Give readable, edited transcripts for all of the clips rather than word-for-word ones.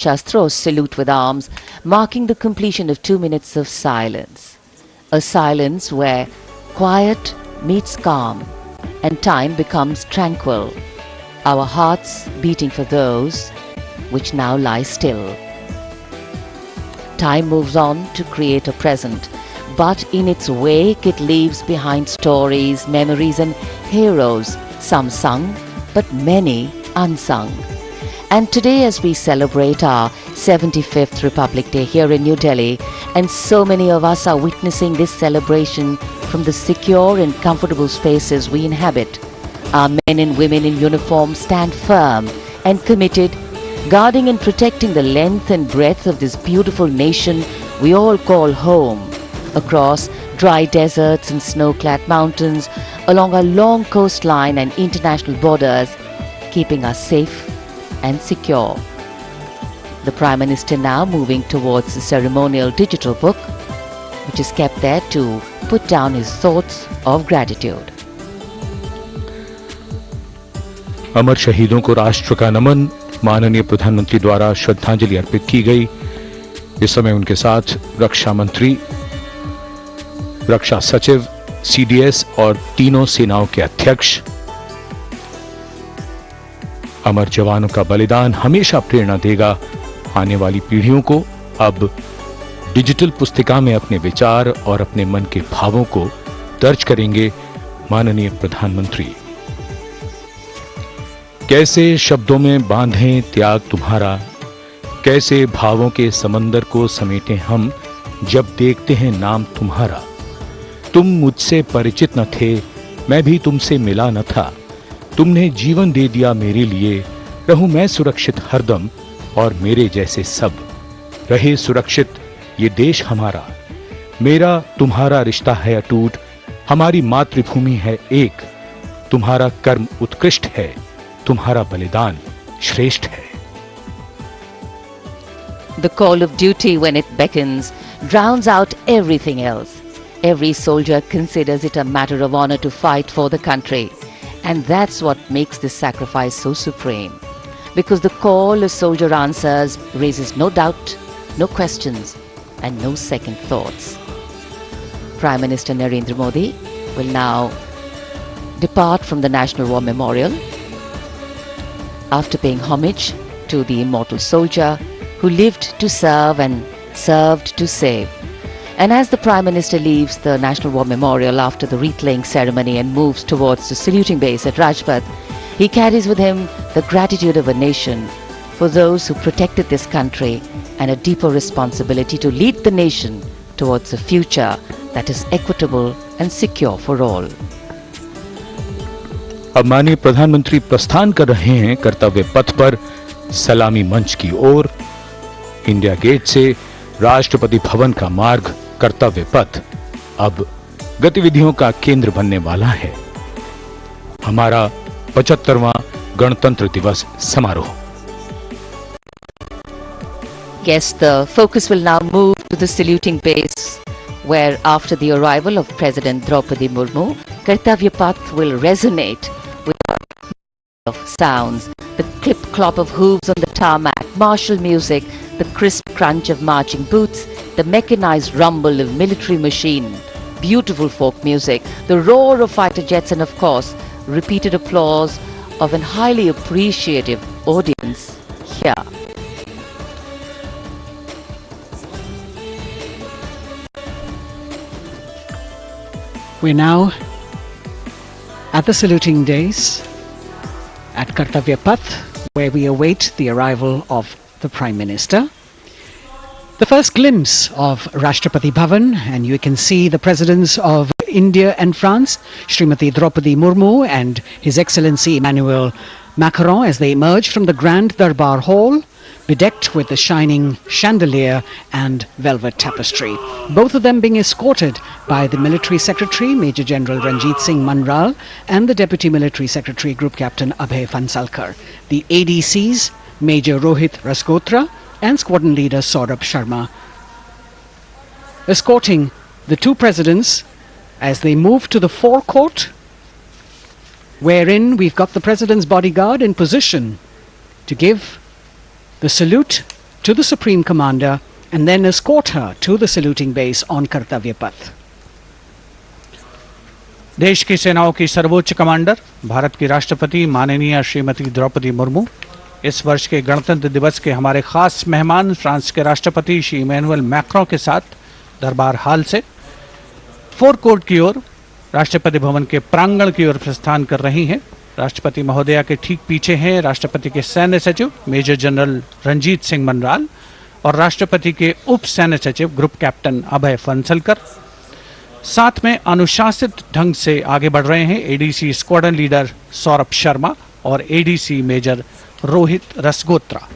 Shastros salute with arms, marking the completion of 2 minutes of silence. A silence where quiet meets calm and time becomes tranquil, our hearts beating for those which now lie still. Time moves on to create a present, but in its wake it leaves behind stories, memories and heroes, some sung but many unsung. And today, as we celebrate our 75th Republic Day here in New Delhi, and so many of us are witnessing this celebration from the secure and comfortable spaces we inhabit, our men and women in uniform stand firm and committed, guarding and protecting the length and breadth of this beautiful nation we all call home, across dry deserts and snow-clad mountains, along our long coastline and international borders, keeping us safe and secure. The Prime Minister now moving towards the ceremonial digital book, which is kept there to put down his thoughts of gratitude. अमर शहीदों को राष्ट्र का नमन, माननीय प्रधानमंत्री द्वारा श्रद्धांजलि अर्पित की गई। इस समय उनके साथ रक्षा मंत्री, रक्षा सचिव, सीडीएस और तीनों सेनाओं के अध्यक्ष। अमर जवानों का बलिदान हमेशा प्रेरणा देगा आने वाली पीढ़ियों को। अब डिजिटल पुस्तिका में अपने विचार और अपने मन के भावों को दर्ज करेंगे माननीय प्रधानमंत्री। कैसे शब्दों में बांधें त्याग तुम्हारा, कैसे भावों के समंदर को समेटें हम जब देखते हैं नाम तुम्हारा। तुम मुझसे परिचित न थे, मैं भी तुमसे मिला न था, तुमने जीवन दे दिया मेरे लिए, रहूं मैं सुरक्षित हरदम और मेरे जैसे सब रहे सुरक्षित ये देश हमारा। मेरा तुम्हारा रिश्ता है अटूट, हमारी मातृभूमि है एक, तुम्हारा कर्म उत्कृष्ट है, तुम्हारा बलिदान श्रेष्ठ है। The call of duty, when it beckons, drowns out everything else. Every soldier considers it a matter of honor to fight for the country. And that's what makes this sacrifice so supreme. Because the call a soldier answers raises no doubt, no questions, and no second thoughts. Prime Minister Narendra Modi will now depart from the National War Memorial after paying homage to the immortal soldier who lived to serve and served to save. And as the Prime Minister leaves the National War Memorial after the wreath-laying ceremony and moves towards the saluting base at Rajpath, he carries with him the gratitude of a nation for those who protected this country and a deeper responsibility to lead the nation towards a future that is equitable and secure for all. अब माननीय प्रधानमंत्री प्रस्थान कर रहे हैं कर्तव्य पथ पर सलामी मंच की ओर। इंडिया गेट से राष्ट्रपति भवन का मार्ग कर्तव्य पथ अब गतिविधियों का केंद्र बनने वाला है। हमारा 75वां गणतंत्र दिवस समारोह। Yes, the focus will now move to the saluting base, where after the arrival of President Draupadi Murmu, Kartavya Path will resonate with of sounds, the clip-clop of hooves on the tarmac, martial music, the crisp crunch of marching boots, the mechanized rumble of military machine, beautiful folk music, the roar of fighter jets, and of course, repeated applause of an highly appreciative audience here. We're now at the saluting days at Kartavya Path, where we await the arrival of the Prime Minister. The first glimpse of Rashtrapati Bhavan, and you can see the presidents of India and France, Srimati Draupadi Murmu and His Excellency Emmanuel Macron, as they emerge from the Grand Darbar Hall, bedecked with the shining chandelier and velvet tapestry. Both of them being escorted by the Military Secretary, Major General Ranjit Singh Manral, and the Deputy Military Secretary, Group Captain Abhay Phansalkar. The ADCs, Major Rohit Rasgotra and Squadron Leader Saurabh Sharma, escorting the two presidents as they move to the forecourt, wherein we've got the President's bodyguard in position to give the salute to the Supreme Commander and then escort her to the saluting base on Kartavya Path. देश की सेनाओं की सर्वोच्च commander Bharat की राष्ट्रपति माननीय श्रीमती द्रौपदी मुर्मू, इस वर्ष के गणतंत्र दिवस के हमारे खास मेहमान फ्रांस के राष्ट्रपति श्री इमैनुअल मैक्रों के साथ दरबार हाल से फोर कोर्ट की ओर राष्ट्रपति भवन के प्रांगण की ओर प्रस्थान कर रही हैं। राष्ट्रपति महोदया के ठीक पीछे हैं राष्ट्रपति के सैन्य सचिव मेजर जनरल रंजीत सिंह मनराल और राष्ट्रपति के उप सैन्य सचिव ग्रुप कैप्टन अभय फंसलकर। साथ में अनुशासित ढंग से आगे बढ़ रहे हैं ADC squadron leader Saurabh Sharma और ADC major Rohit Rasgotra.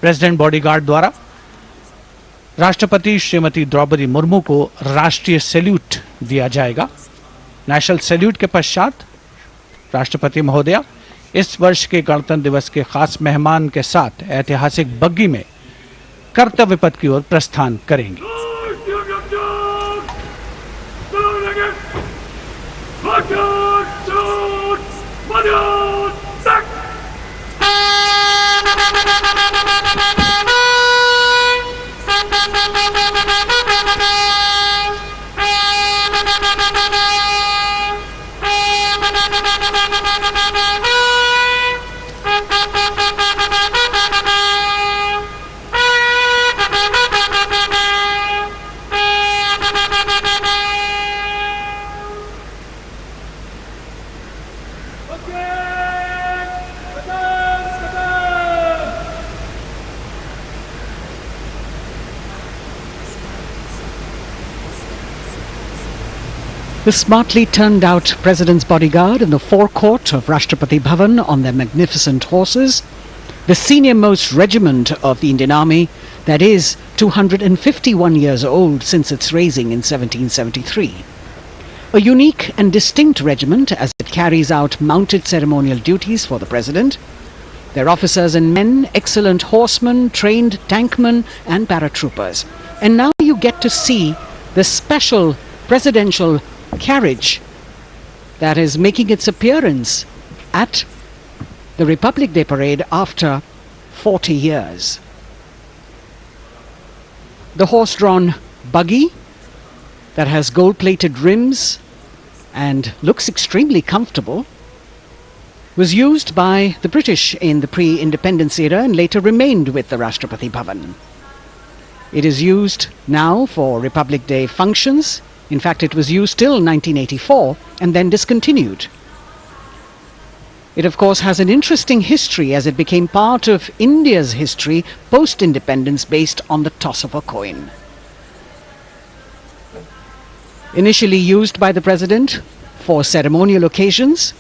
President bodyguard द्वारा राष्ट्रपति श्रीमती द्रौपदी मुर्मू को राष्ट्रीय सैल्यूट दिया जाएगा। नेशनल सैल्यूट के पश्चात राष्ट्रपति महोदया इस वर्ष के गणतंत्र दिवस के खास मेहमान के साथ ऐतिहासिक बग्गी में कर्तव्य पथ की ओर प्रस्थान करेंगी। The smartly turned out President's bodyguard in the forecourt of Rashtrapati Bhavan on their magnificent horses, the senior-most regiment of the Indian Army, that is 251 years old since its raising in 1773. A unique and distinct regiment as it carries out mounted ceremonial duties for the President. Their officers and men, excellent horsemen, trained tankmen and paratroopers. And now you get to see the special presidential carriage that is making its appearance at the Republic Day parade after 40 years. The horse-drawn buggy that has gold-plated rims and looks extremely comfortable was used by the British in the pre-independence era and later remained with the Rashtrapati Bhavan. It is used now for Republic Day functions. In fact, it was used till 1984 and then discontinued. It, of course, has an interesting history as it became part of India's history post-independence based on the toss of a coin. Initially used by the President for ceremonial occasions,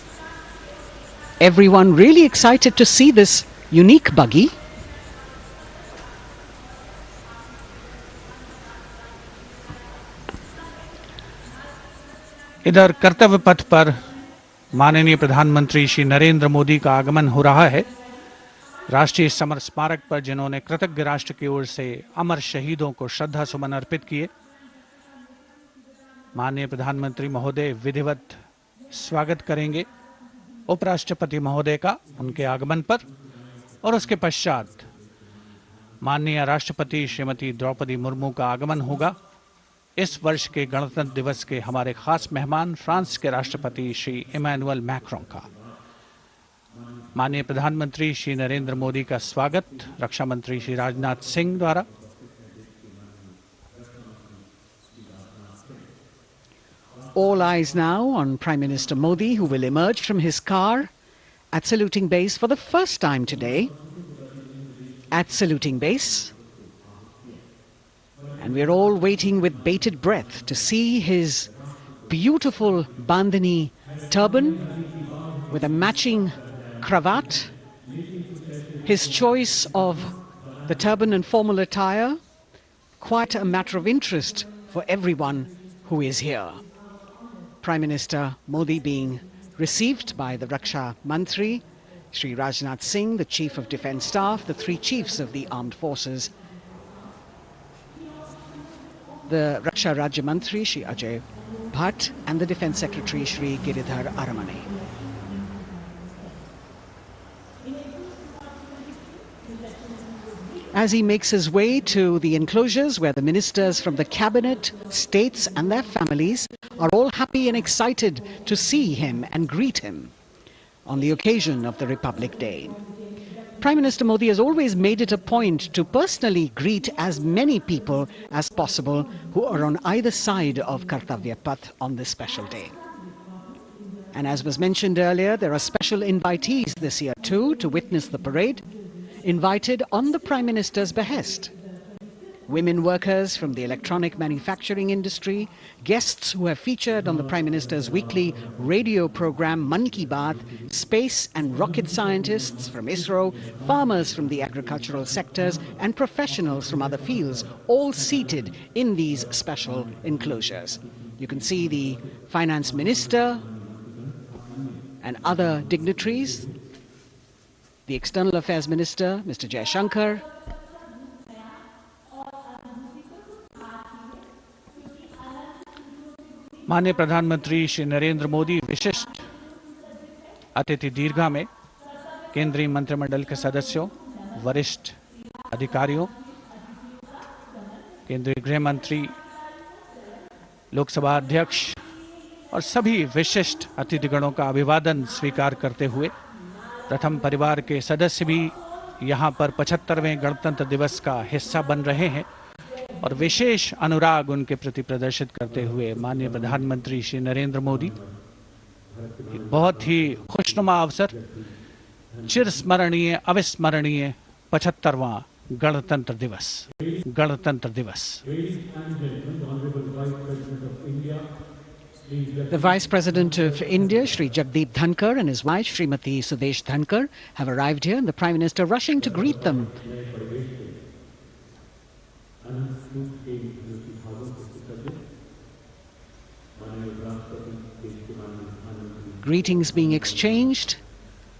everyone really excited to see this unique buggy. इधर कर्तव्य पथ पर माननीय प्रधानमंत्री श्री नरेंद्र मोदी का आगमन हो रहा है। राष्ट्रीय समर स्मारक पर जिन्होंने कृतज्ञ राष्ट्र की ओर से अमर शहीदों को श्रद्धा सुमन अर्पित किए, माननीय प्रधानमंत्री महोदय विधिवत स्वागत करेंगे उपराष्ट्रपति महोदय का उनके आगमन पर और उसके पश्चात माननीय राष्ट्रपति श्रीमती द्रौपदी मुर्मू का आगमन होगा। इस वर्ष के गणतंत्र दिवस के हमारे खास मेहमान फ्रांस के राष्ट्रपति श्री इमैनुअल मैक्रों का माननीय प्रधानमंत्री श्री नरेंद्र मोदी का स्वागत रक्षा मंत्री श्री राजनाथ सिंह द्वारा। All eyes now on Prime Minister Modi, who will emerge from his car at saluting base for the first time today. At saluting base. And we're all waiting with bated breath to see his beautiful bandhani turban with a matching cravat. His choice of the turban and formal attire, quite a matter of interest for everyone who is here. Prime Minister Modi being received by the Raksha Mantri, Shri Rajnath Singh, the Chief of Defence Staff, the three chiefs of the armed forces, the Raksha Rajya Mantri, Shri Ajay Bhatt, and the Defence Secretary, Shri Giridhar Aramane. as he makes his way to the enclosures where the ministers from the cabinet, states and their families are all happy and excited to see him and greet him on the occasion of the Republic Day. Prime Minister Modi has always made it a point to personally greet as many people as possible who are on either side of Kartavya Path on this special day. And as was mentioned earlier, there are special invitees this year too to witness the parade, invited on the Prime Minister's behest. Women workers from the electronic manufacturing industry, guests who have featured on the Prime Minister's weekly radio program Mann Ki Baat, space and rocket scientists from ISRO, farmers from the agricultural sectors and professionals from other fields, all seated in these special enclosures. You can see the Finance Minister and other dignitaries, the External Affairs Minister, Mr. Jaishankar, माननीय प्रधानमंत्री श्री नरेंद्र मोदी विशिष्ट अतिथि दीर्घा में केंद्रीय मंत्रिमंडल के सदस्यों, वरिष्ठ अधिकारियों, केंद्रीय गृह मंत्री, लोकसभा अध्यक्ष और सभी विशिष्ट अतिथिगणों का अभिवादन स्वीकार करते हुए प्रथम परिवार के सदस्य भी यहां पर 75वें गणतंत्र दिवस का हिस्सा बन रहे हैं और विशेष अनुराग उनके प्रति प्रदर्शित करते हुए माननीय प्रधानमंत्री श्री नरेंद्र मोदी एक बहुत ही खुशनुमा अवसर, चिरस्मरणीय अविस्मरणीय 75वां गणतंत्र दिवस। The Vice President of India, Shri Jagdeep Dhankar, and his wife, Srimati Sudesh Dhankar, have arrived here, and the Prime Minister rushing to greet them. Greetings being exchanged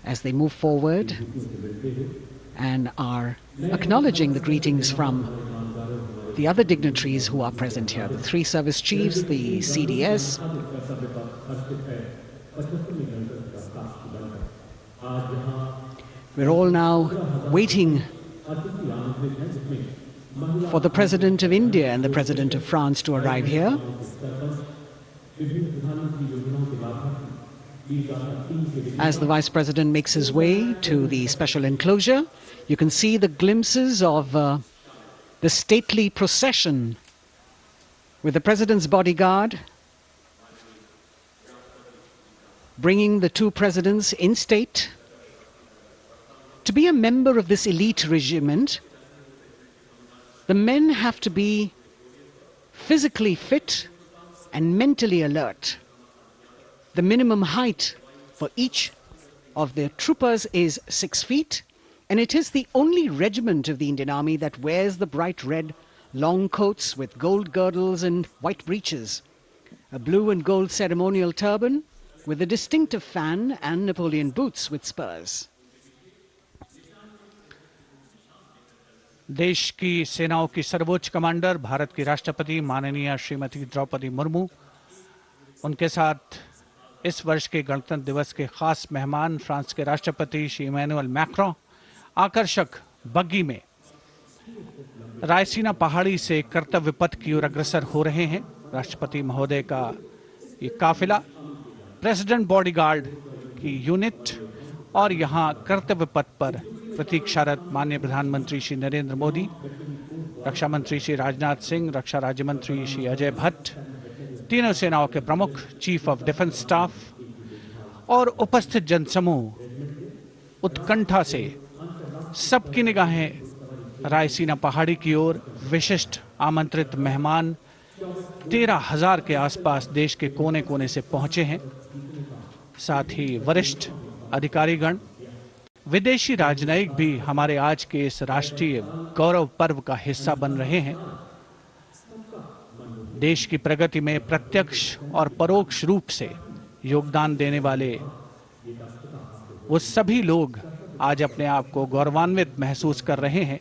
as they move forward and are acknowledging the greetings from the other dignitaries who are present here, the three service chiefs, the CDS. We're all now waiting for the President of India and the President of France to arrive here. As the Vice President makes his way to the special enclosure, you can see the glimpses of the stately procession with the President's bodyguard bringing the two presidents in state. To be a member of this elite regiment, the men have to be physically fit and mentally alert. The minimum height for each of the troopers is 6 feet, and it is the only regiment of the Indian Army that wears the bright red long coats with gold girdles and white breeches, a blue and gold ceremonial turban with a distinctive fan and Napoleon boots with spurs. देश की सेनाओं की सर्वोच्च commander Bharat की राष्ट्रपति माननीय श्रीमती द्रौपदी मुर्मू, उनके साथ इस वर्ष के गणतंत्र दिवस के खास मेहमान फ्रांस के राष्ट्रपति श्री इमैनुअल मैक्रों आकर्षक बग्गी में रायसीना पहाड़ी से कर्तव्य पथ की ओर अग्रसर हो रहे हैं। राष्ट्रपति महोदय का ये काफिला प्रेसिडेंट बॉडीगार्ड की यूनिट और यहाँ कर्तव्य पथ पर प्रतीक्षारत माननीय प्रधानमंत्री श्री नरेंद्र मोदी, रक्षा मंत्री श्री राजनाथ सिंह, रक्षा राज्य मंत्री श्री अजय भट्ट, तीनों सेनाओं के प्रमुख, चीफ ऑफ डिफेंस स्टाफ और उपस्थित जनसमूह उत्कंठा से सबकी निगाहें रायसीना पहाड़ी की ओर। विशिष्ट आमंत्रित मेहमान 13,000 के आसपास देश के कोने कोने से पहुंचे हैं। साथ ही वरिष्ठ अधिकारीगण, विदेशी राजनयिक भी हमारे आज के इस राष्ट्रीय गौरव पर्व का हिस्सा बन रहे हैं। देश की प्रगति में प्रत्यक्ष और परोक्ष रूप से योगदान देने वाले वो सभी लोग आज अपने आप को गौरवान्वित महसूस कर रहे हैं,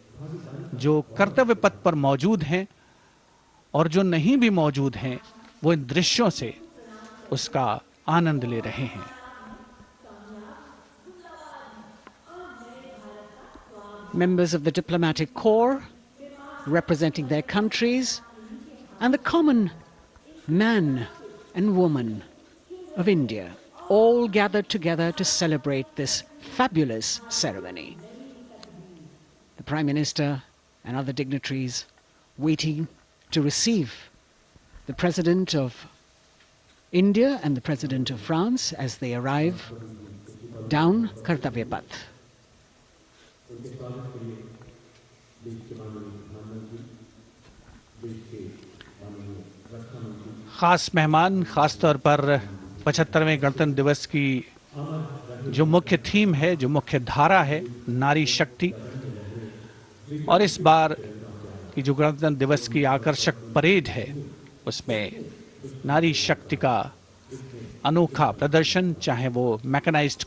जो कर्तव्य पथ पर मौजूद हैं और जो नहीं भी मौजूद हैं, वो इन दृश्यों से उसका आनंद ले रहे हैं। members of the diplomatic corps representing their countries, and the common man and woman of India, all gathered together to celebrate this fabulous ceremony. The Prime Minister and other dignitaries waiting to receive the President of India and the President of France as they arrive down Kartavya Path. खास मेहमान, खास तौर पर 75वें गणतंत्र दिवस की जो मुख्य थीम है, जो मुख्य धारा है, नारी शक्ति, और इस बार की जो गणतंत्र दिवस की आकर्षक परेड है उसमें नारी शक्ति का अनोखा प्रदर्शन, चाहे वो mechanised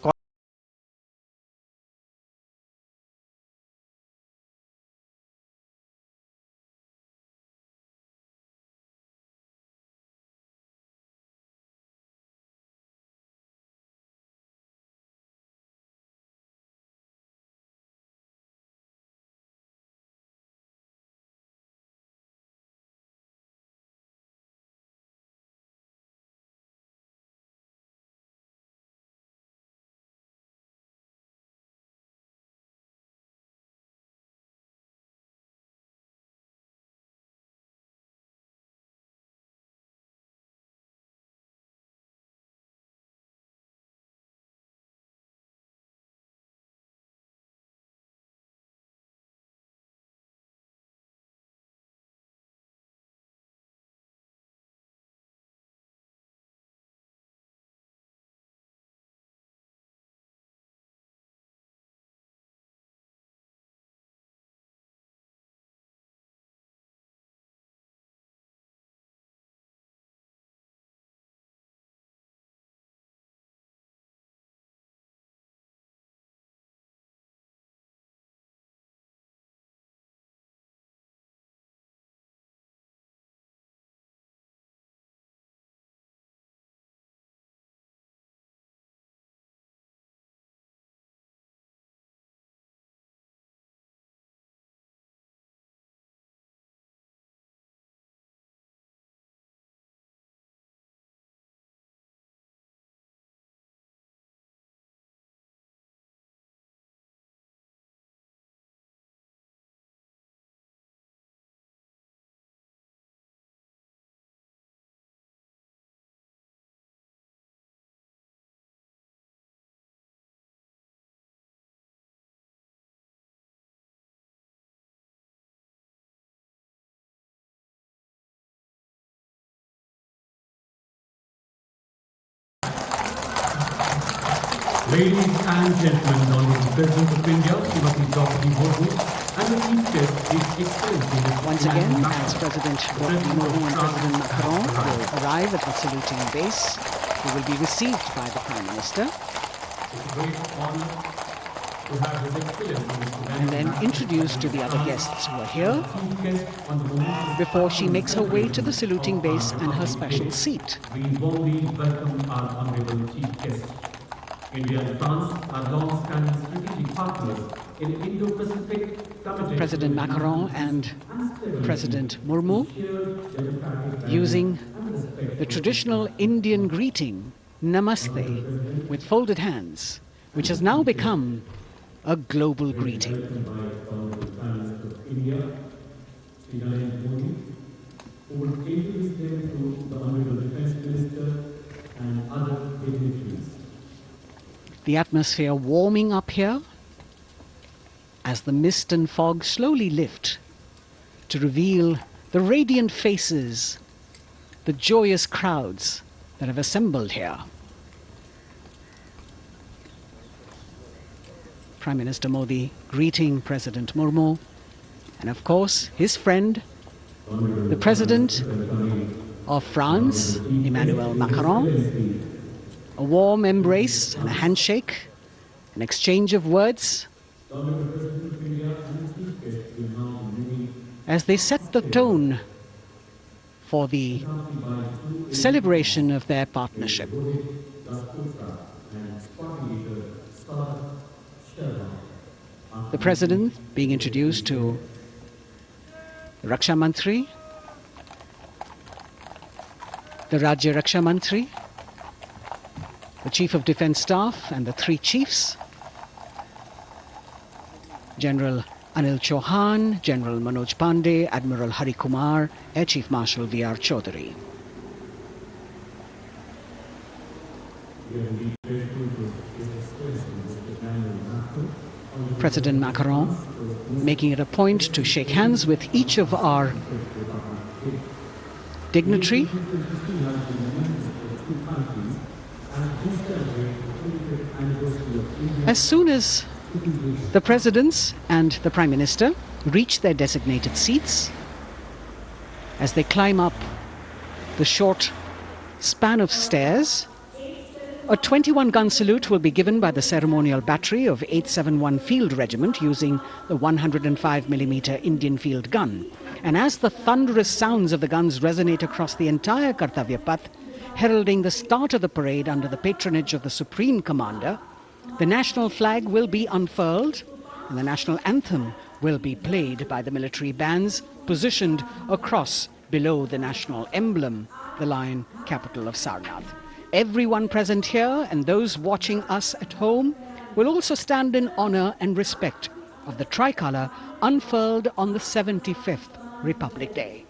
Ladies and gentlemen, the Honorable President of India, Srimati Draupadi Murmu, and the Chief Guest, His Excellency Mr. Once again, as President Draupadi Murmu and President Macron will arrive at the saluting base, they will be received by the Prime Minister It's a great honor to have His Excellency Mr. and then introduced to the other guests who are here Chief Guest on the moment. before she makes her way to the saluting base and her special seat. We warmly welcome our Honorable Chief Guest. India and France are long-standing strategic partners in Indo-Pacific, committed President Macron and President Murmu using the traditional Indian greeting, Namaste, with folded hands, which has now become a global greeting. India, Sri Narendra Modi, who will introduce them to the Honorable Defence Minister and other dignitaries. The atmosphere warming up here as the mist and fog slowly lift to reveal the radiant faces, the joyous crowds that have assembled here. Prime Minister Modi greeting President Murmu and of course his friend, the President of France, Emmanuel Macron. A warm embrace and a handshake, an exchange of words as they set the tone for the celebration of their partnership. the President being introduced to the Raksha Mantri, the Rajya Raksha Mantri, the Chief of Defence Staff and the three chiefs, General Anil Chauhan, General Manoj Pandey, Admiral Hari Kumar, Air Chief Marshal V.R. Chaudhary. President Macron making it a point to shake hands with each of our dignitary. As soon as the presidents and the Prime Minister reach their designated seats, as they climb up the short span of stairs, a 21-gun salute will be given by the ceremonial battery of 871 Field Regiment using the 105mm Indian field gun. And as the thunderous sounds of the guns resonate across the entire Kartavya Path, heralding the start of the parade under the patronage of the Supreme Commander, the national flag will be unfurled and the national anthem will be played by the military bands positioned across below the national emblem, the lion capital of Sarnath. Everyone present here and those watching us at home will also stand in honor and respect of the tricolour unfurled on the 75th Republic Day.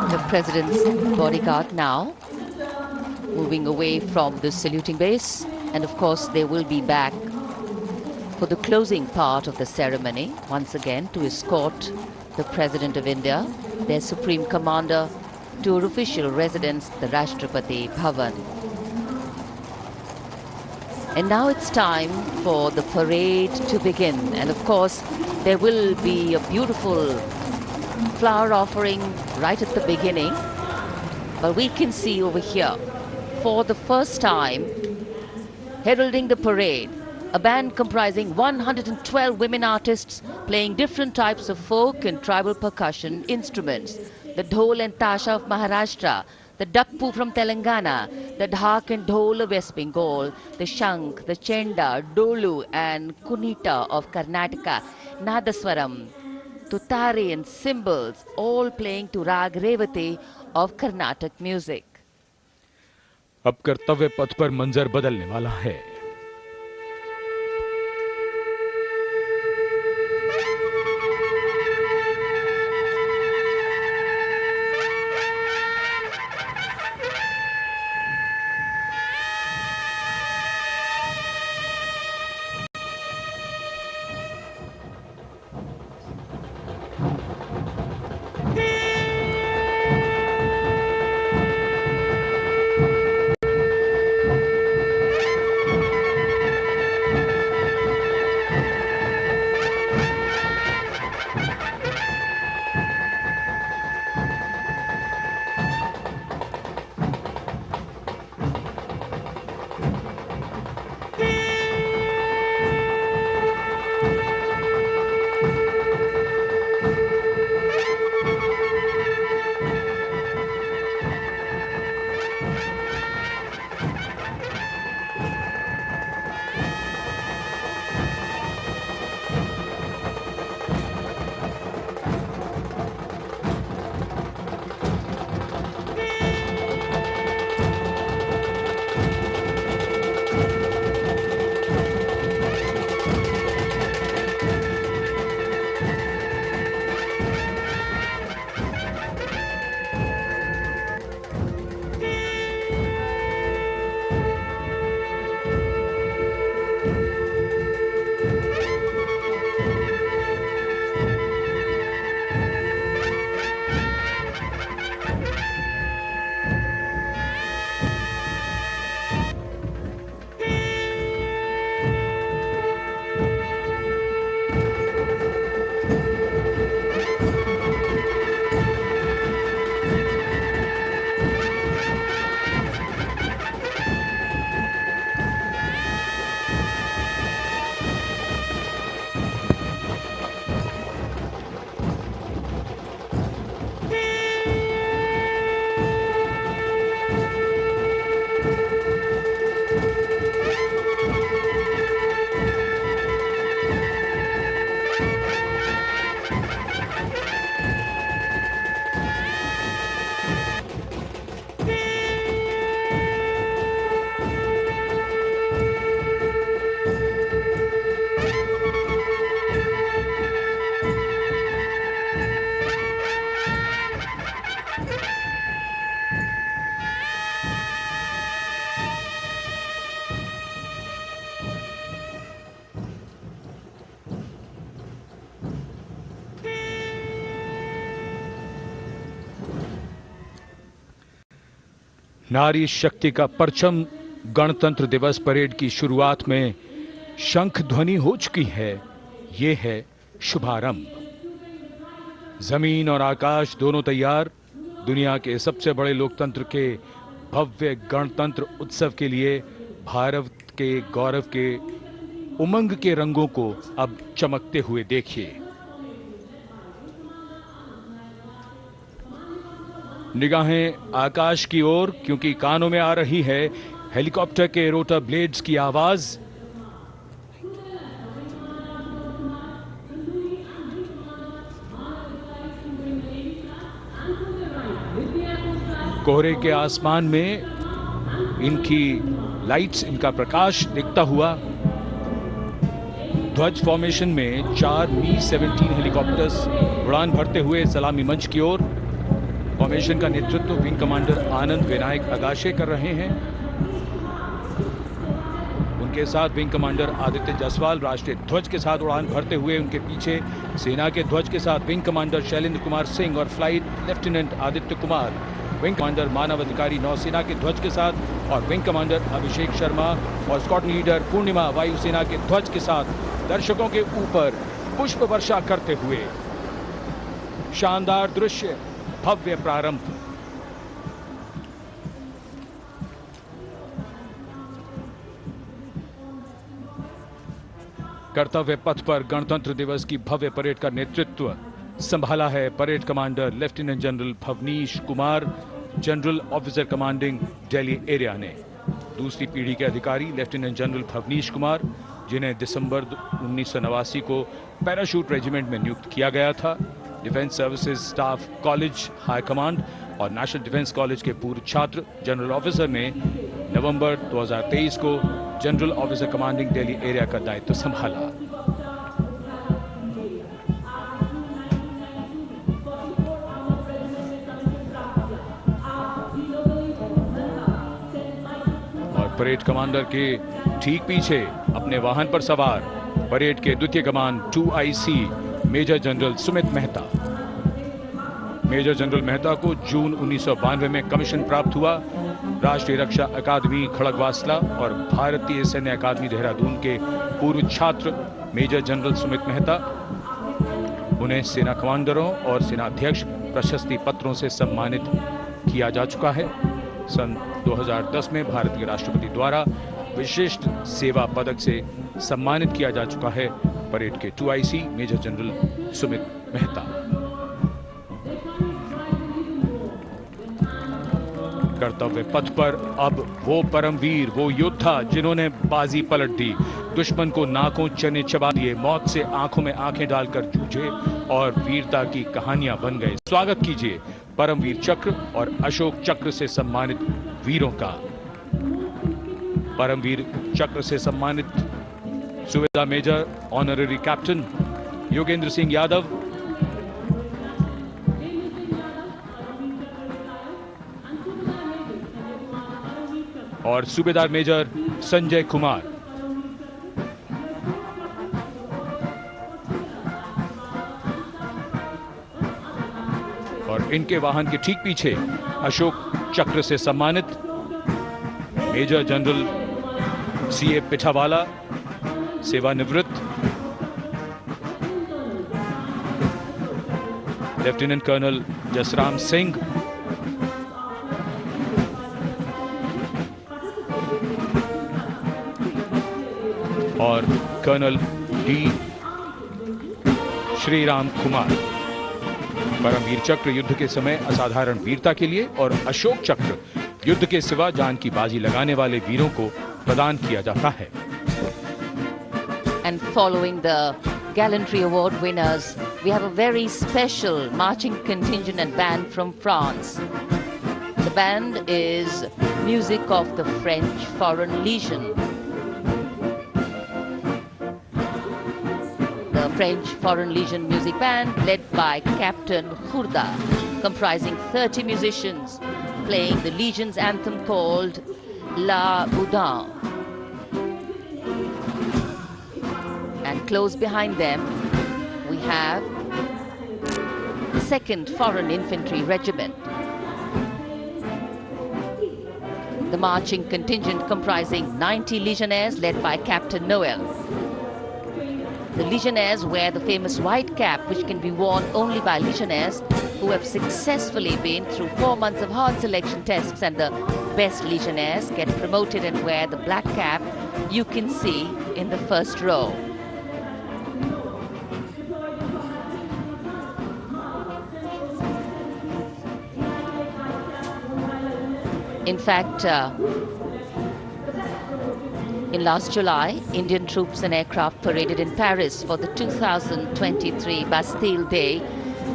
The President's bodyguard now moving away from the saluting base, and of course they will be back for the closing part of the ceremony once again to escort the President of India, their Supreme Commander, to her official residence, the Rashtrapati Bhavan. And now it's time for the parade to begin, and of course there will be a beautiful flower offering right at the beginning, but we can see over here for the first time heralding the parade a band comprising 112 women artists playing different types of folk and tribal percussion instruments: the dhol and tasha of Maharashtra, the dakpu from Telangana, the dhak and dhol of West Bengal, the shank, the chenda, dolu and kunita of Karnataka, nadaswaram, tutari and cymbals, all playing to Rag Revati of Carnatic music. अब कर्तव्य पथ पर मंजर बदलने वाला है। नारी शक्ति का परचम गणतंत्र दिवस परेड की शुरुआत में शंख ध्वनि हो चुकी है। ये है शुभारंभ। जमीन और आकाश दोनों तैयार। दुनिया के सबसे बड़े लोकतंत्र के भव्य गणतंत्र उत्सव के लिए भारत के गौरव के उमंग के रंगों को अब चमकते हुए देखिए। निगाहें आकाश की ओर, क्योंकि कानों में आ रही है हेलीकॉप्टर के रोटर ब्लेड्स की आवाज। कोहरे के आसमान में इनकी लाइट्स, इनका प्रकाश दिखता हुआ। ध्वज फॉर्मेशन में 4 मी-17 हेलीकॉप्टर्स उड़ान भरते हुए सलामी मंच की ओर। फॉर्मेशन का नेतृत्व विंग कमांडर आनंद विनायक अगाशे कर रहे हैं। उनके साथ विंग कमांडर आदित्य जायसवाल राष्ट्रीय ध्वज के साथ उड़ान भरते हुए। उनके पीछे सेना के ध्वज के साथ विंग कमांडर शैलेंद्र कुमार सिंह और flight lieutenant Aditya Kumar, wing commander Manav Adhikari नौसेना के ध्वज के साथ और विंग कमांडर अभिषेक शर्मा और स्क्वाड्रन लीडर पूर्णिमा वायुसेना के ध्वज के साथ दर्शकों के ऊपर पुष्प वर्षा करते हुए। शानदार दृश्य, भव्य प्रारंभ। कर्तव्य पथ पर गणतंत्र दिवस की भव्य परेड का नेतृत्व संभाला है parade commander lieutenant general Bhavnish Kumar, general officer commanding Delhi area ने। दूसरी पीढ़ी के अधिकारी लेफ्टिनेंट जनरल भवनीश कुमार, जिन्हें दिसंबर 1989 को पैराशूट रेजिमेंट में नियुक्त किया गया था। Defence services staff college high command और नेशनल डिफेंस कॉलेज के पूर्व छात्र जनरल ऑफिसर ने नवंबर 2023 को general officer commanding Delhi area का दायित्व संभाला। परेड कमांडर के ठीक पीछे अपने वाहन पर सवार परेड के द्वितीय कमान 2IC major general Sumit Mehta. Major general Mehta को जून 1992 में कमीशन प्राप्त हुआ। राष्ट्रीय रक्षा अकादमी खड़गवासला और भारतीय सैन्य अकादमी देहरादून के पूर्व छात्र मेजर जनरल सुमित मेहता। उन्हें सेना कमांडरों और सेनाध्यक्ष प्रशस्ति पत्रों से सम्मानित किया जा चुका है। सन 2010 में भारत के राष्ट्रपति द्वारा विशिष्ट सेवा पदक से सम्मानित किया जा चुका है परेड के 2IC major general Sumit Mehta. कर्तव्य पथ पर अब वो परमवीर, वो योद्धा जिन्होंने बाजी पलट दी, दुश्मन को नाकों चने चबा दिए, मौत से आंखों में आंखें डालकर जूझे और वीरता की कहानियां बन गए। स्वागत कीजिए परमवीर चक्र और अशोक चक्र से सम्मानित वीरों का। परमवीर चक्र से सम्मानित subedar major honorary captain Yogendra Singh Yadav, और सूबेदार मेजर संजय कुमार। और इनके वाहन के ठीक पीछे अशोक चक्र से सम्मानित मेजर जनरल CA पिठावाला, सेवानिवृत्त, लेफ्टिनेंट कर्नल जसराम सिंह, और कर्नल D श्रीराम कुमार। परमवीर चक्र युद्ध के समय असाधारण वीरता के लिए और अशोक चक्र युद्ध के सिवा जान की बाजी लगाने वाले वीरों को प्रदान किया जाता है। And following the Gallantry Award winners, we have a very special marching contingent and band from France. The band is music of the French Foreign Legion. The French Foreign Legion music band led by Captain Khurda, comprising 30 musicians, playing the Legion's anthem called La Boudin. And close behind them, we have the 2nd Foreign Infantry Regiment. The marching contingent comprising 90 legionnaires led by Captain Noel. The legionnaires wear the famous white cap, which can be worn only by legionnaires who have successfully been through 4 months of hard selection tests, and the best legionnaires get promoted and wear the black cap you can see in the first row. In fact, in last July, Indian troops and aircraft paraded in Paris for the 2023 Bastille Day,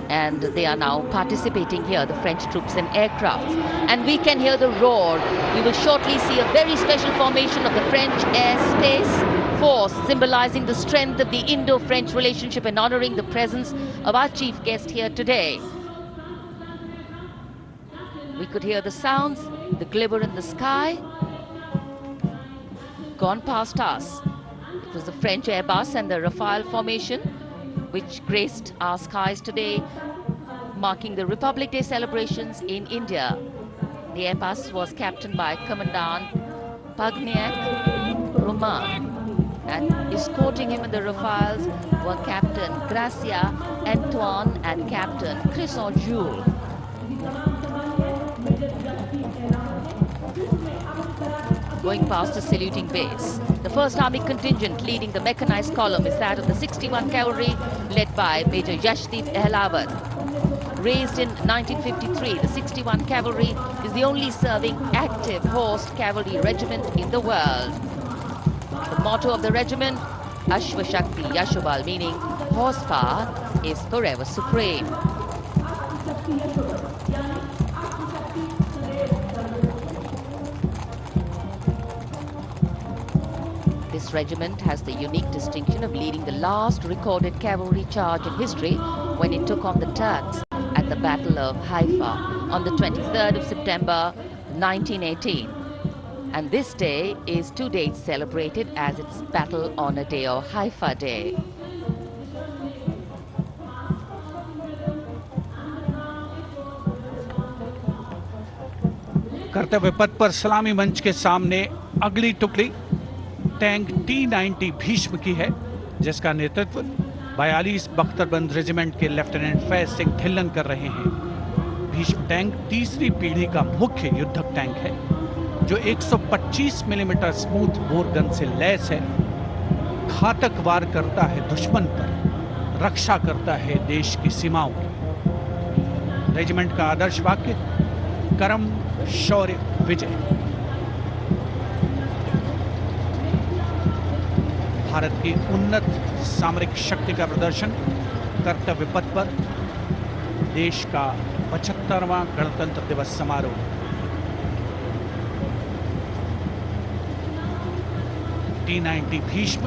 and they are now participating here, the French troops and aircraft. And we can hear the roar. We will shortly see a very special formation of the French Air Space Force, symbolizing the strength of the Indo-French relationship and honoring the presence of our chief guest here today. We could hear the sounds, the glimmer in the sky, gone past us. It was the French Airbus and the Rafale formation which graced our skies today, marking the Republic Day celebrations in India. The Airbus was captained by Commandant Pagniak Roman, and escorting him in the Rafales were Captain Gracia Antoine and Captain Crisson Jules. Going past the saluting base. The 1st Army contingent leading the mechanized column is that of the 61 Cavalry, led by Major Yashdeep Ehlawat. Raised in 1953, the 61 Cavalry is the only serving active horsed cavalry regiment in the world. The motto of the regiment, Ashva Shakti Yashobal, meaning horsepower is forever supreme. This regiment has the unique distinction of leading the last recorded cavalry charge in history when it took on the Turks at the Battle of Haifa on the 23rd of September 1918. And this day is to date celebrated as its Battle Honor Day or Haifa Day. कर्तव्य पथ पर सलामी मंच के सामने अगली टुकड़ी tank T-90 Bhishma की है, जिसका नेतृत्व 42 बख्तरबंद रेजिमेंट के लेफ्टिनेंट फैज सिंह ढिल्लन कर रहे हैं। भीष्म टैंक तीसरी पीढ़ी का मुख्य युद्धक टैंक है, जो 125 मिलीमीटर स्मूथ बोर गन से लैस है, घातक वार करता है दुश्मन पर, रक्षा करता है देश की सीमाओं की। रेजिमेंट का आदर्श वाक्य कर्म शौर्य विजय। भारत की उन्नत सामरिक शक्ति का प्रदर्शन कर्तव्य पथ पर देश का 75वां गणतंत्र दिवस समारोह। T-90 भीष्म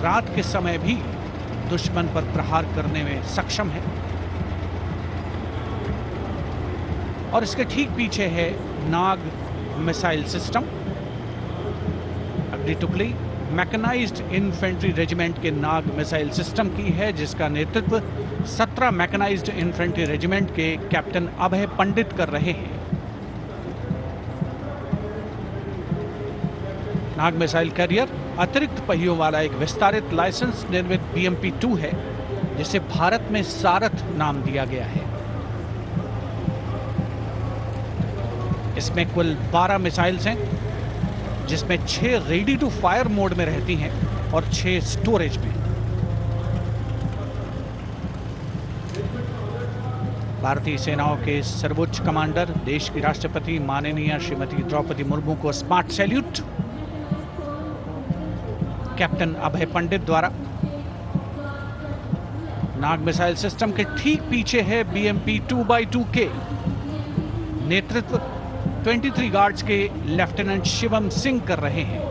रात के समय भी दुश्मन पर प्रहार करने में सक्षम है, और इसके ठीक पीछे है नाग मिसाइल सिस्टम। अगली टुकड़ी मैकेनाइज्ड इन्फेंट्री रेजिमेंट के नाग मिसाइल सिस्टम की है, जिसका नेतृत्व 17 मैकेनाइज्ड इन्फेंट्री रेजिमेंट के कैप्टन अभय पंडित कर रहे हैं। नाग मिसाइल कैरियर अतिरिक्त पहियों वाला एक विस्तारित लाइसेंस निर्मित BMP-2 है, जिसे भारत में सारथ नाम दिया गया है। इसमें कुल 12 मिसाइल्स हैं, जिसमें 6 रेडी टू फायर मोड में रहती हैं और 6 स्टोरेज में। भारतीय सेनाओं के सर्वोच्च कमांडर देश की राष्ट्रपति माननीय श्रीमती द्रौपदी मुर्मू को स्मार्ट सैल्यूट कैप्टन अभय पंडित द्वारा। नाग मिसाइल सिस्टम के ठीक पीछे है BMP-2x2K। नेतृत्व 23 गार्ड्स के लेफ्टिनेंट शिवम सिंह कर रहे हैं।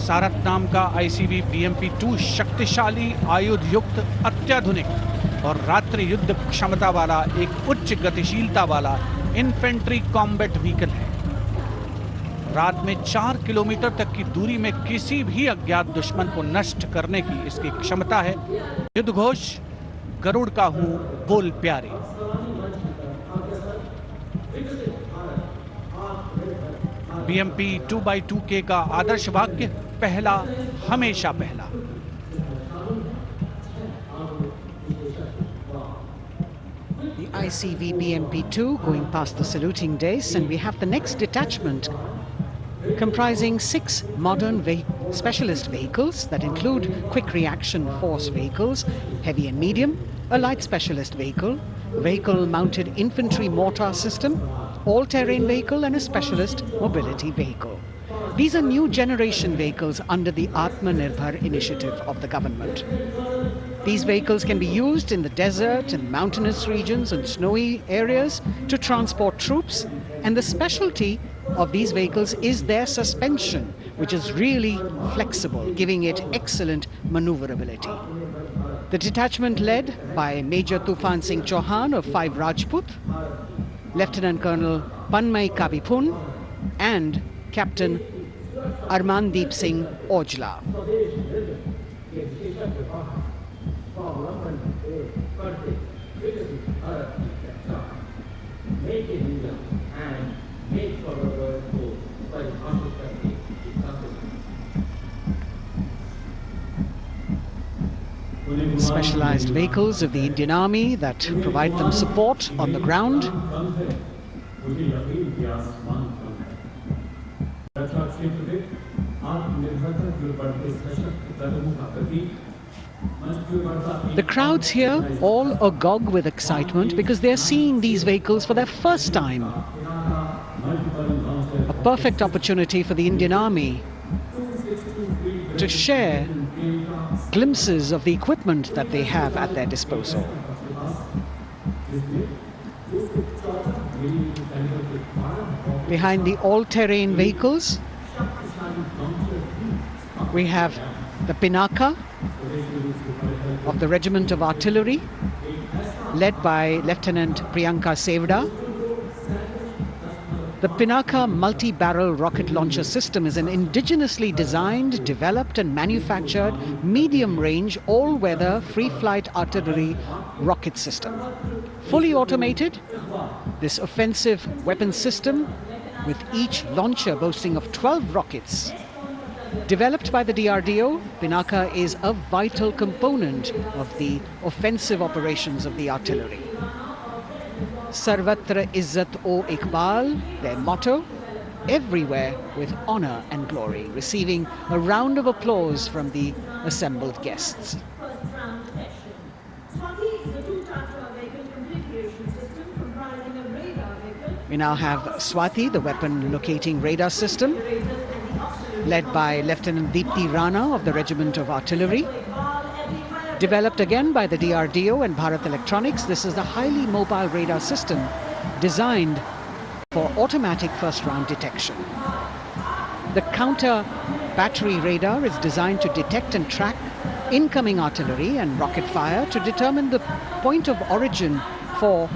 सारथ नाम का ICV BMP-2 शक्तिशाली आयुध युक्त अत्याधुनिक और रात्रि युद्ध क्षमता वाला एक उच्च गतिशीलता वाला इन्फेंट्री कॉम्बैट व्हीकल है। रात में 4 किलोमीटर तक की दूरी में किसी भी अज्ञात दुश्मन को नष्ट करने की इसकी क्षमता है। युद्ध घोष गरुड़ का हूं बोल प्यारे। BMP 2x2K का आदर्श वाक्य, पहला हमेशा पहला। The ICV BMP-2 going past the saluting dais, and we have the next detachment comprising 6 modern specialist vehicles that include quick reaction force vehicles, heavy and medium, a light specialist vehicle, vehicle-mounted infantry mortar system, all-terrain vehicle and a specialist mobility vehicle. These are new generation vehicles under the Atmanirbhar initiative of the government. These vehicles can be used in the desert and mountainous regions and snowy areas to transport troops, and the specialty of these vehicles is their suspension, which is really flexible, giving it excellent maneuverability. The detachment led by Major Tufan Singh Chauhan of 5 Rajput, Lieutenant Colonel Panmay Kabipun and Captain Armandeep Singh Ojla. Specialized vehicles of the Indian Army that provide them support on the ground. The crowds here all agog with excitement because they're seeing these vehicles for their first time. A perfect opportunity for the Indian Army to share glimpses of the equipment that they have at their disposal. Behind the all-terrain vehicles, we have the Pinaka of the Regiment of Artillery, led by Lieutenant Priyanka Sevda. The Pinaka multi-barrel rocket launcher system is an indigenously designed, developed and manufactured medium-range, all-weather, free-flight artillery rocket system. Fully automated, this offensive weapon system, with each launcher boasting of 12 rockets, developed by the DRDO, Pinaka is a vital component of the offensive operations of the artillery. Sarvatra Izzat O Iqbal, their motto, everywhere with honor and glory, receiving a round of applause from the assembled guests. We now have Swati, the weapon locating radar system, led by Lieutenant Deepti Rana of the Regiment of Artillery. Developed again by the DRDO and Bharat Electronics, this is a highly mobile radar system designed for automatic first-round detection. The counter battery radar is designed to detect and track incoming artillery and rocket fire to determine the point of origin for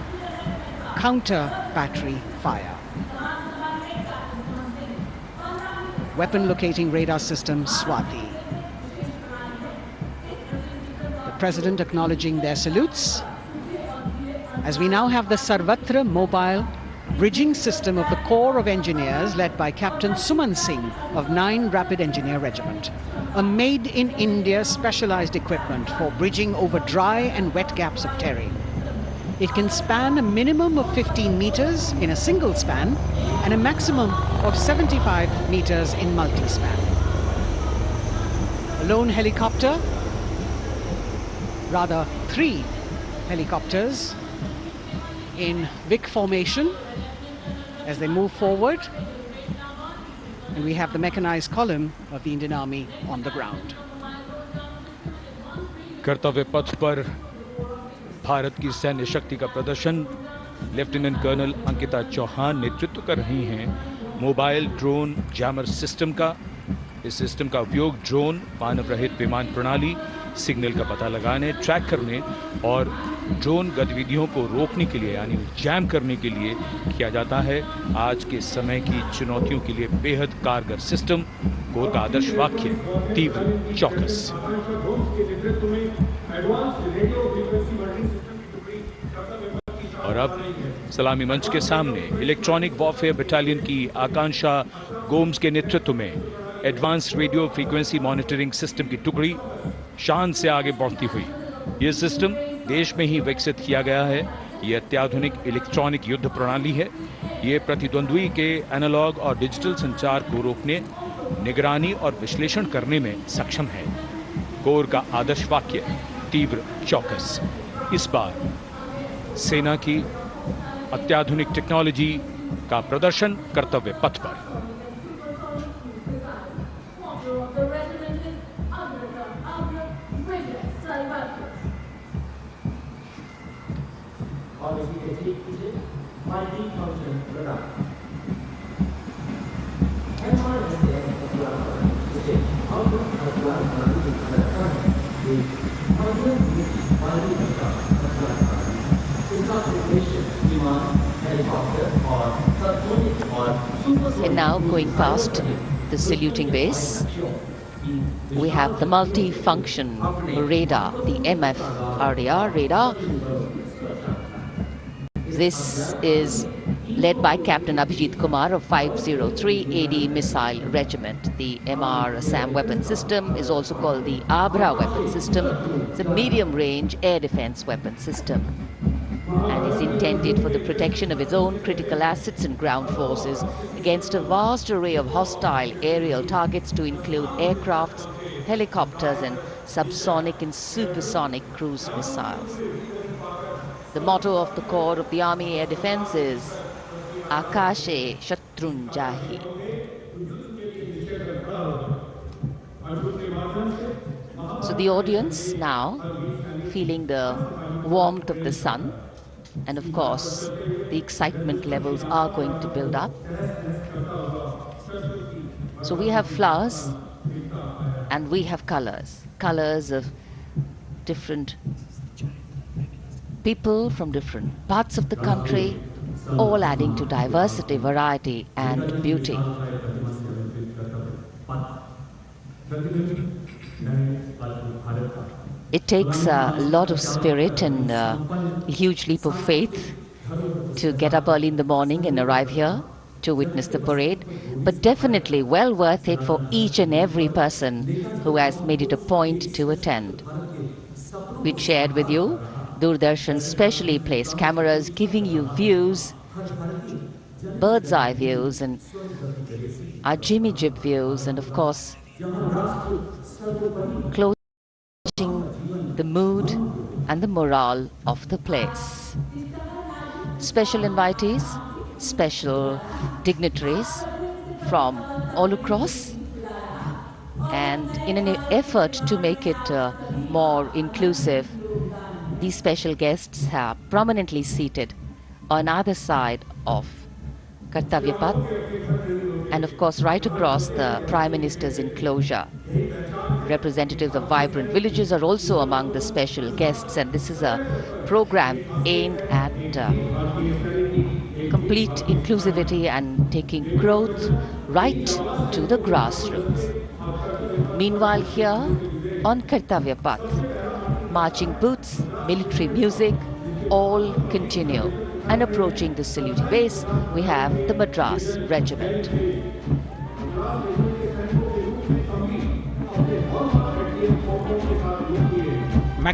counter battery fire. Weapon locating radar system Swati. President acknowledging their salutes, as we now have the Sarvatra mobile bridging system of the Corps of Engineers led by Captain Suman Singh of 9 Rapid Engineer Regiment, a made-in-India specialized equipment for bridging over dry and wet gaps of terrain. It can span a minimum of 15 meters in a single span and a maximum of 75 meters in multi-span. A lone helicopter, rather 3 helicopters in Vic formation as they move forward, and we have the mechanized column of the Indian Army on the ground. कर्तव्य पथ पर भारत की सैन्य शक्ति का प्रदर्शन lieutenant colonel Ankita Chauhan नेतृत्व कर रही हैं मोबाइल ड्रोन जैमर सिस्टम का। इस सिस्टम का उपयोग ड्रोन, मानव रहित विमान प्रणाली, सिग्नल का पता लगाने, ट्रैक करने और ड्रोन गतिविधियों को रोकने के लिए यानी जैम करने के लिए किया जाता है। आज के समय की चुनौतियों के लिए बेहद कारगर सिस्टम। कोर का आदर्श वाक्य तीव्र चौकस। और अब सलामी मंच के सामने इलेक्ट्रॉनिक वॉरफेयर बटालियन की आकांक्षा गोम्स के नेतृत्व में advance radio frequency monitoring system की टुकड़ी शान से आगे बढ़ती हुई। यह सिस्टम देश में ही विकसित किया गया है। यह अत्याधुनिक इलेक्ट्रॉनिक युद्ध प्रणाली है। यह प्रतिद्वंद्वी के एनालॉग और डिजिटल संचार को रोकने, निगरानी और विश्लेषण करने में सक्षम है। कोर का आदर्श वाक्य तीव्र चौकस। इस बार सेना की अत्याधुनिक टेक्नोलॉजी का प्रदर्शन कर्तव्य पथ पर। And now going past the saluting base, we have the multi-function radar, the MF-RDR radar. This is led by Captain Abhijit Kumar of 503 AD Missile Regiment. The MR Assam weapon system is also called the Abra weapon system. It's a medium-range air defense weapon system and is intended for the protection of its own critical assets and ground forces against a vast array of hostile aerial targets to include aircrafts, helicopters and subsonic and supersonic cruise missiles. The motto of the Corps of the Army Air Defense is Akashe Shatrun Jahi. So the audience now feeling the warmth of the sun, and of course the excitement levels are going to build up. So we have flowers and we have colors of different people from different parts of the country, all adding to diversity, variety and beauty. It takes a lot of spirit and a huge leap of faith to get up early in the morning and arrive here to witness the parade, but definitely well worth it for each and every person who has made it a point to attend. We shared with you Doordarshan's specially placed cameras giving you views, bird's eye views and our Jimmy Jib views, and of course closing the mood and the morale of the place. Special invitees, special dignitaries from all across, and in an effort to make it more inclusive, these special guests are prominently seated on either side of Kartavya Path and of course right across the Prime Minister's enclosure. Representatives of vibrant villages are also among the special guests, and this is a program aimed at complete inclusivity and taking growth right to the grassroots. Meanwhile here on Kartavya Path, marching boots, military music, all continue. And approaching the saluting base, we have the Madras Regiment.